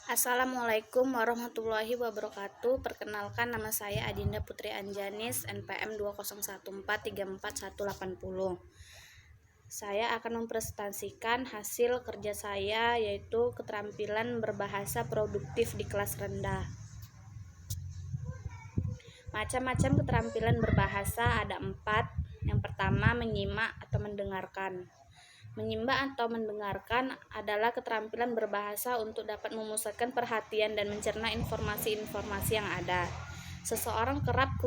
Assalamualaikum warahmatullahi wabarakatuh. Perkenalkan, nama saya Adinda Putri Anjanis, NPM 2014343180. Saya akan mempresentasikan hasil kerja saya, yaitu keterampilan berbahasa produktif di kelas rendah. Macam-macam keterampilan berbahasa ada 4. Yang pertama, menyimak atau mendengarkan. Menyimak atau mendengarkan adalah keterampilan berbahasa untuk dapat memusatkan perhatian dan mencerna informasi-informasi yang ada. Seseorang kerap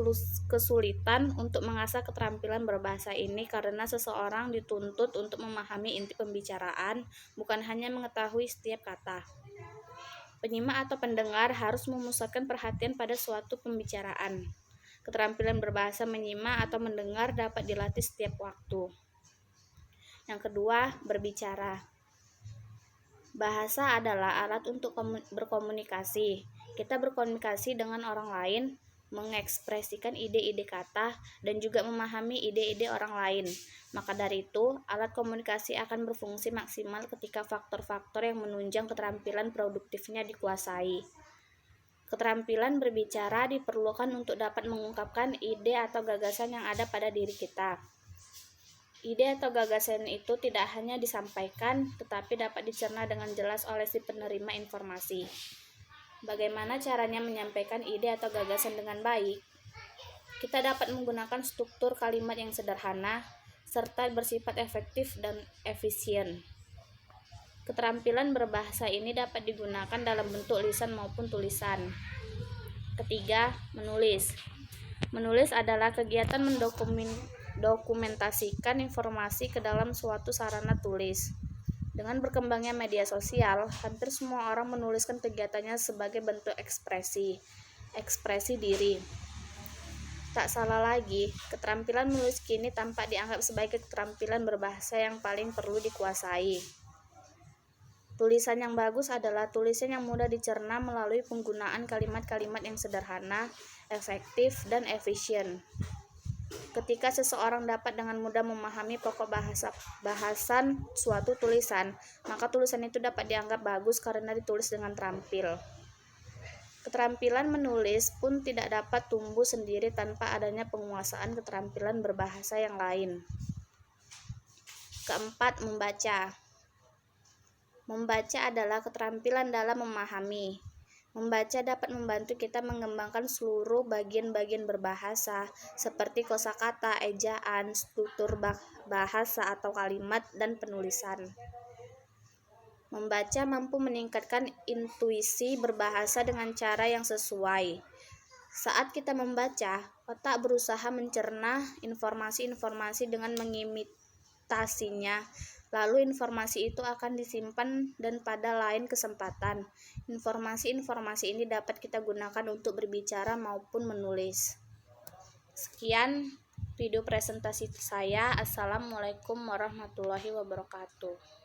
kesulitan untuk mengasah keterampilan berbahasa ini karena seseorang dituntut untuk memahami inti pembicaraan, bukan hanya mengetahui setiap kata. Penyimak atau pendengar harus memusatkan perhatian pada suatu pembicaraan. Keterampilan berbahasa menyimak atau mendengar dapat dilatih setiap waktu. Yang kedua, berbicara. Bahasa adalah alat untuk berkomunikasi. Kita berkomunikasi dengan orang lain, mengekspresikan ide-ide kata, dan juga memahami ide-ide orang lain. Maka dari itu, alat komunikasi akan berfungsi maksimal ketika faktor-faktor yang menunjang keterampilan produktifnya dikuasai. Keterampilan berbicara diperlukan untuk dapat mengungkapkan ide atau gagasan yang ada pada diri kita. Ide atau gagasan itu tidak hanya disampaikan, tetapi dapat dicerna dengan jelas oleh si penerima informasi. Bagaimana caranya menyampaikan ide atau gagasan dengan baik? Kita dapat menggunakan struktur kalimat yang sederhana, serta bersifat efektif dan efisien. Keterampilan berbahasa ini dapat digunakan dalam bentuk lisan maupun tulisan. Ketiga, menulis. Menulis adalah kegiatan mendokumentasikan informasi ke dalam suatu sarana tulis. Dengan berkembangnya media sosial, hampir semua orang menuliskan kegiatannya sebagai bentuk ekspresi diri. Tak salah lagi, keterampilan menulis kini tampak dianggap sebagai keterampilan berbahasa yang paling perlu dikuasai. Tulisan yang bagus adalah tulisan yang mudah dicerna melalui penggunaan kalimat-kalimat yang sederhana, efektif, dan efisien. Ketika seseorang dapat dengan mudah memahami pokok bahasan suatu tulisan, maka tulisan itu dapat dianggap bagus karena ditulis dengan terampil. Keterampilan menulis pun tidak dapat tumbuh sendiri tanpa adanya penguasaan keterampilan berbahasa yang lain. Keempat, membaca. Membaca adalah keterampilan dalam memahami. Membaca dapat membantu kita mengembangkan seluruh bagian-bagian berbahasa, seperti kosakata, ejaan, struktur bahasa atau kalimat, dan penulisan. Membaca mampu meningkatkan intuisi berbahasa dengan cara yang sesuai. Saat kita membaca, otak berusaha mencerna informasi-informasi dengan mengimitasinya. Lalu informasi itu akan disimpan dan pada lain kesempatan, informasi-informasi ini dapat kita gunakan untuk berbicara maupun menulis. Sekian video presentasi saya. Assalamualaikum warahmatullahi wabarakatuh.